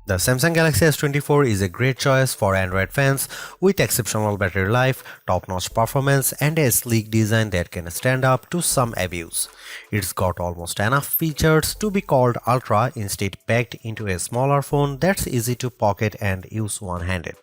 The Samsung Galaxy S24 is a great choice for Android fans with exceptional battery life, top-notch performance, and a sleek design that can stand up to some abuse. It's got almost enough features to be called Ultra, instead packed into a smaller phone that's easy to pocket and use one-handed.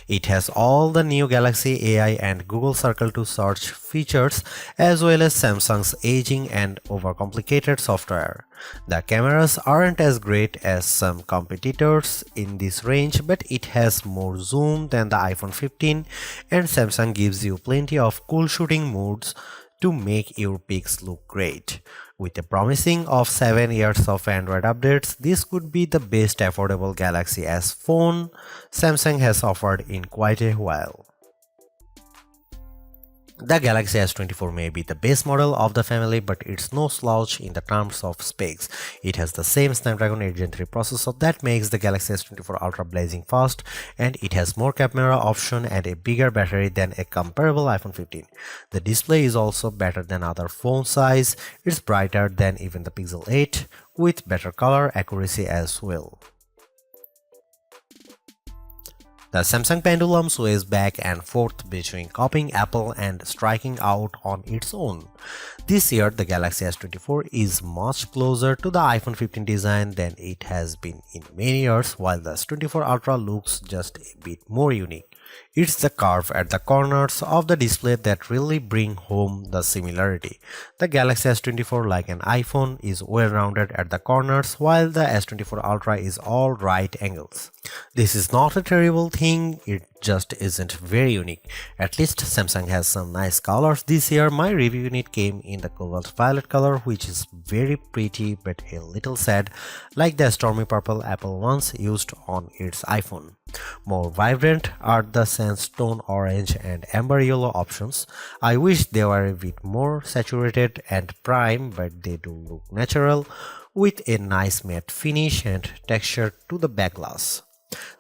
It has all the new Galaxy AI and Google Circle to search features, as well as Samsung's aging and overcomplicated software. The cameras aren't as great as some competitors in this range, but it has more zoom than the iPhone 15, and Samsung gives you plenty of cool shooting modes to make your pics look great. With a promising of 7 years of Android updates, this could be the best affordable Galaxy S phone Samsung has offered in quite a while. The Galaxy S24 may be the base model of the family, but it's no slouch in the terms of specs. It has the same Snapdragon 8 Gen 3 processor that makes the Galaxy S24 Ultra blazing fast, and it has more camera option and a bigger battery than a comparable iPhone 15. The display is also better than other phone size. It's brighter than even the Pixel 8, with better color accuracy as well. The Samsung pendulum sways back and forth between copying Apple and striking out on its own. This year, the Galaxy S24 is much closer to the iPhone 15 design than it has been in many years, while the S24 Ultra looks just a bit more unique. It's the curve at the corners of the display that really bring home the similarity. The Galaxy S24, like an iPhone, is well-rounded at the corners, while the S24 Ultra is all right angles. This is not a terrible thing, it just isn't very unique. At least Samsung has some nice colors this year. My review unit came in the cobalt violet color, which is very pretty but a little sad, like the stormy purple Apple once used on its iPhone. More vibrant are the sandstone orange and amber yellow options. I wish they were a bit more saturated and prime, but they do look natural with a nice matte finish and texture to the back glass.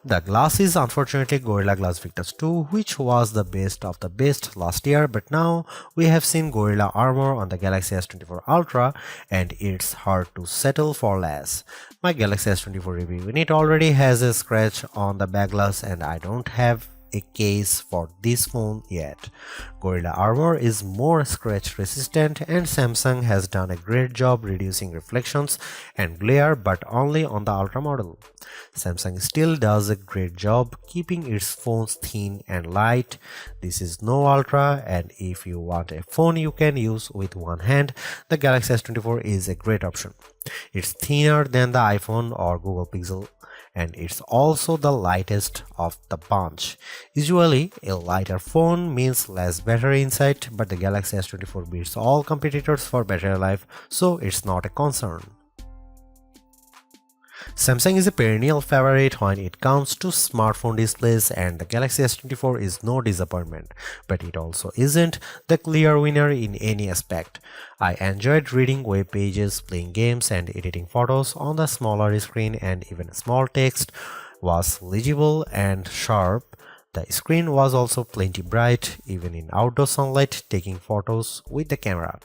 The glass is unfortunately Gorilla Glass Victus 2, which was the best of the best last year, but now we have seen Gorilla Armor on the Galaxy S24 Ultra, and it's hard to settle for less. My Galaxy S24 review unit already has a scratch on the back glass, and I don't have a case for this phone yet. Gorilla Armor is more scratch resistant, and Samsung has done a great job reducing reflections and glare, but only on the Ultra model. Samsung still does a great job keeping its phones thin and light. This is no Ultra, and if you want a phone you can use with one hand, the Galaxy S24 is a great option. It's thinner than the iPhone or Google Pixel, and it's also the lightest of the bunch. Usually, a lighter phone means less battery inside, but the Galaxy S24 beats all competitors for battery life, so it's not a concern. Samsung is a perennial favorite when it comes to smartphone displays, and the Galaxy S24 is no disappointment, but it also isn't the clear winner in any aspect. I enjoyed reading web pages, playing games, and editing photos on the smaller screen, and even small text was legible and sharp. The screen was also plenty bright, even in outdoor sunlight, taking photos with the camera.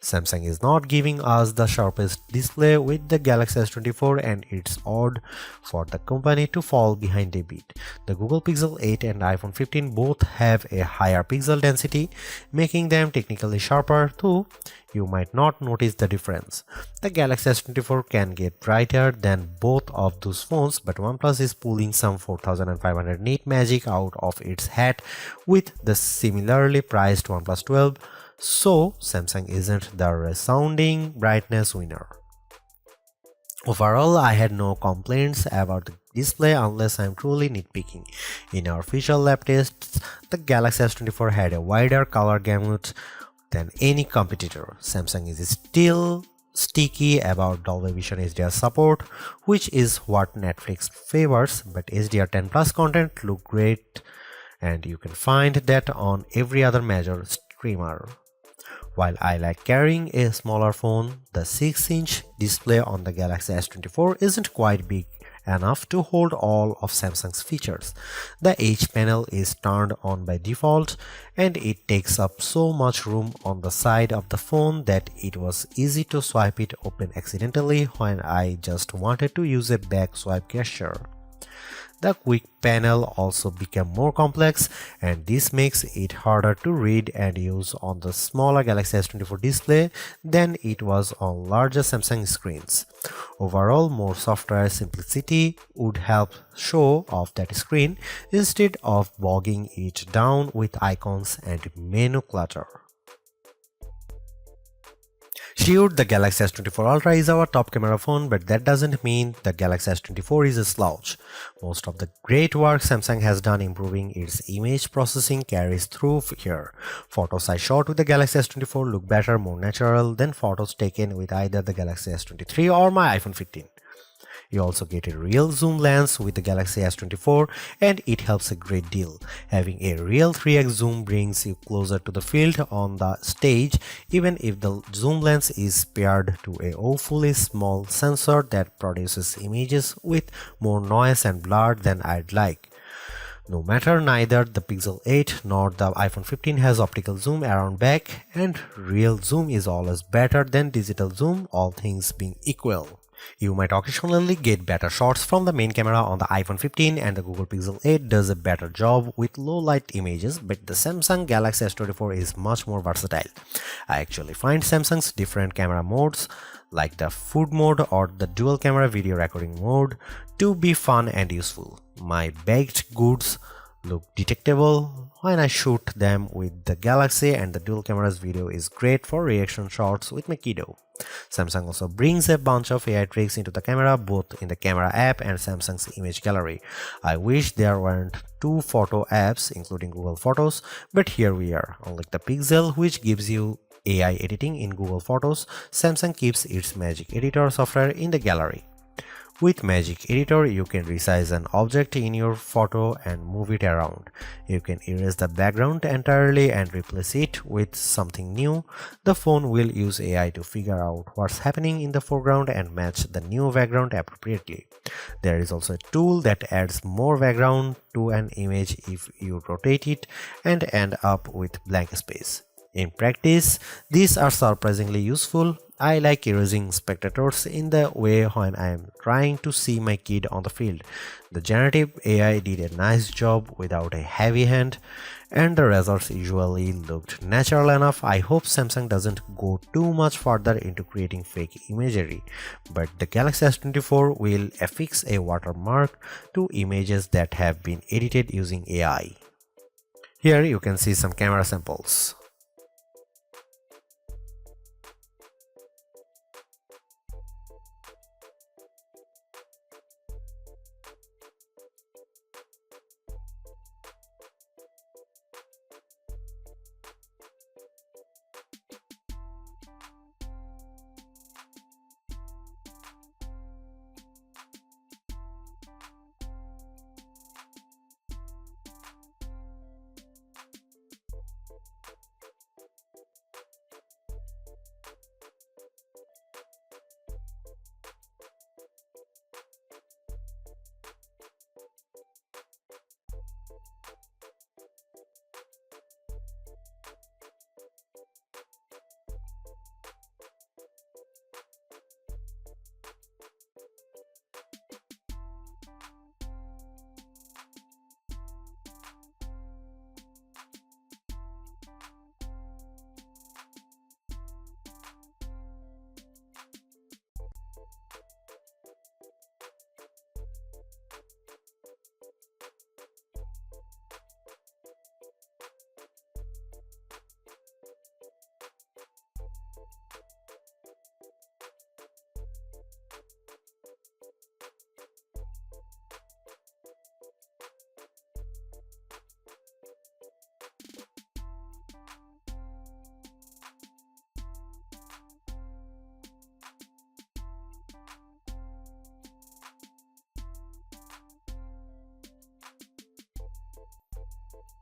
Samsung is not giving us the sharpest display with the Galaxy S24, and it's odd for the company to fall behind a bit. The Google Pixel 8 and iPhone 15 both have a higher pixel density, making them technically sharper, though you might not notice the difference. The Galaxy S24 can get brighter than both of those phones, but OnePlus is pulling some 4500 nit magic out of its hat with the similarly priced OnePlus 12, so Samsung isn't the resounding brightness winner. Overall, I had no complaints about the display unless I'm truly nitpicking. In our official lab tests, the Galaxy S24 had a wider color gamut than any competitor. Samsung is still sticky about Dolby Vision HDR support, which is what Netflix favors, but HDR10 Plus content look great, and you can find that on every other major streamer. While I like carrying a smaller phone, the 6-inch display on the Galaxy S24 isn't quite big enough to hold all of Samsung's features. The H panel is turned on by default, and it takes up so much room on the side of the phone that it was easy to swipe it open accidentally when I just wanted to use a back swipe gesture. The quick panel also became more complex, and this makes it harder to read and use on the smaller Galaxy S24 display than it was on larger Samsung screens. Overall, more software simplicity would help show off that screen instead of bogging it down with icons and menu clutter. Sure, the Galaxy S24 Ultra is our top camera phone, but that doesn't mean the Galaxy S24 is a slouch. Most of the great work Samsung has done improving its image processing carries through here. Photos I shot with the Galaxy S24 look better, more natural than photos taken with either the Galaxy S23 or my iPhone 15. You also get a real zoom lens with the Galaxy S24, and it helps a great deal. Having a real 3x zoom brings you closer to the field on the stage, even if the zoom lens is paired to a awfully small sensor that produces images with more noise and blur than I'd like. No matter, neither the Pixel 8 nor the iPhone 15 has optical zoom around back, and real zoom is always better than digital zoom, all things being equal. You might occasionally get better shots from the main camera on the iPhone 15, and the Google Pixel 8 does a better job with low light images, but the Samsung Galaxy S24 is much more versatile. I actually find Samsung's different camera modes like the food mode or the dual camera video recording mode to be fun and useful. My baked goods look detectable when I shoot them with the Galaxy, and the dual camera's video is great for reaction shots with my kiddo. Samsung also brings a bunch of AI tricks into the camera, both in the camera app and Samsung's image gallery. I wish there weren't two photo apps including Google Photos, but here we are. Unlike the Pixel, which gives you AI editing in Google Photos, Samsung keeps its Magic Editor software in the gallery. With Magic Editor, you can resize an object in your photo and move it around. You can erase the background entirely and replace it with something new. The phone will use AI to figure out what's happening in the foreground and match the new background appropriately. There is also a tool that adds more background to an image if you rotate it and end up with blank space. In practice, these are surprisingly useful. I like erasing spectators in the way when I am trying to see my kid on the field. The generative AI did a nice job without a heavy hand, and the results usually looked natural enough. I hope Samsung doesn't go too much further into creating fake imagery, but the Galaxy S24 will affix a watermark to images that have been edited using AI. Here you can see some camera samples.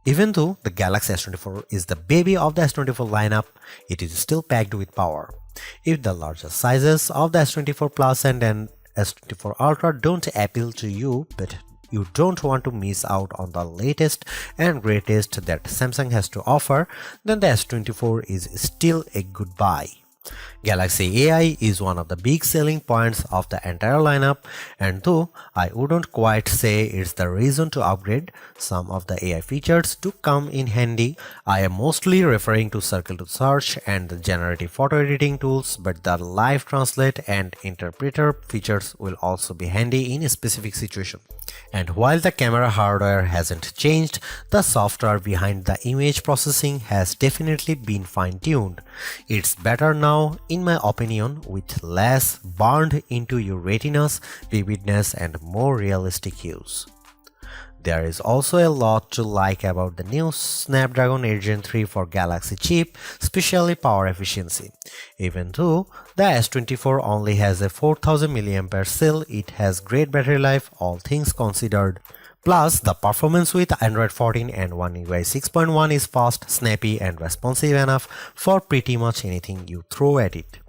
Even though the Galaxy S24 is the baby of the S24 lineup, it is still packed with power. If the larger sizes of the S24 Plus and S24 Ultra don't appeal to you, but you don't want to miss out on the latest and greatest that Samsung has to offer, then the S24 is still a good buy. Galaxy AI is one of the big selling points of the entire lineup, and though I wouldn't quite say it's the reason to upgrade, some of the AI features do come in handy. I am mostly referring to Circle to Search and the generative photo editing tools, but the live translate and interpreter features will also be handy in a specific situation. And while the camera hardware hasn't changed, the software behind the image processing has definitely been fine-tuned. It's better now, in my opinion, with less burned into your retinas, vividness, and more realistic hues. There is also a lot to like about the new Snapdragon 8 Gen 3 for Galaxy chip, especially power efficiency. Even though the S24 only has a 4000 mAh cell, it has great battery life, all things considered. Plus, the performance with Android 14 and One UI 6.1 is fast, snappy, and responsive enough for pretty much anything you throw at it.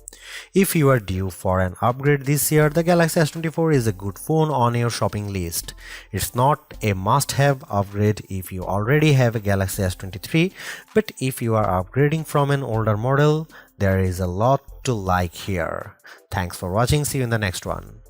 If you are due for an upgrade this year, the Galaxy S24 is a good phone on your shopping list. It's not a must-have upgrade if you already have a Galaxy S23, but if you are upgrading from an older model, there is a lot to like here. Thanks for watching, see you in the next one.